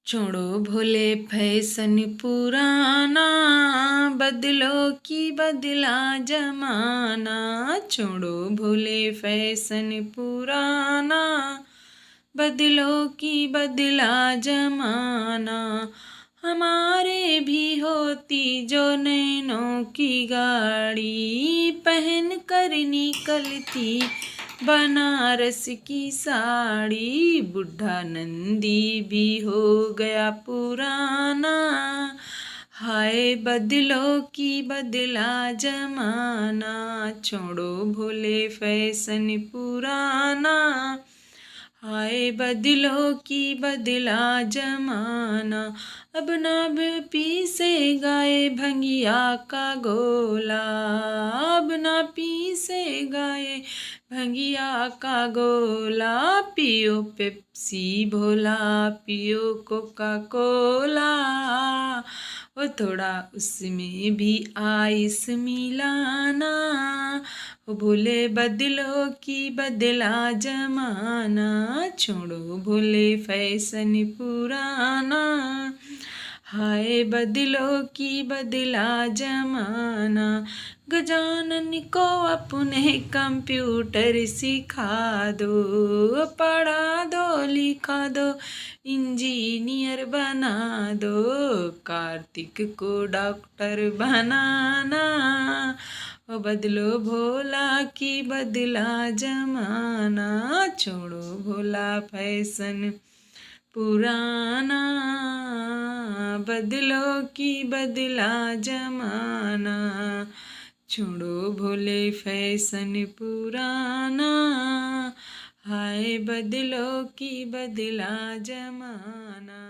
छोड़ो भोले फैशन पुराना, बदलो की बदला जमाना। छोड़ो भोले फैशन पुराना, बदलो की बदला जमाना। हमारे भी होती जो नैनों की गाड़ी, पहन कर निकलती बनारस की साड़ी। बुढ़ा नंदी भी हो गया पुराना, हाय बदलो की बदला जमाना। छोड़ो भोले फैशन पुराना, हाय बदलो की बदला जमाना। अब ना पीसे गाए भंगिया का गोला, अब ना पीसे गाए भंगिया का गोला। पियो पेप्सी भोला, पियो कोका कोला, वो थोड़ा उसमें भी आइस मिलाना। वो भोले बदलो की बदला जमाना। छोड़ो भोले फैशन पुराना, हाय बदलो की बदला जमाना। गजानन को अपने कंप्यूटर सिखा दो, पढ़ा दो लिखा दो इंजीनियर बना दो। कार्तिक को डॉक्टर बनाना, ओ बदलो भोला की बदला जमाना। छोड़ो भोला फैशन पुराना, बदलो की बदला जमाना। छोड़ो भोले फैशन पुराना, हाय बदलो की बदला जमाना।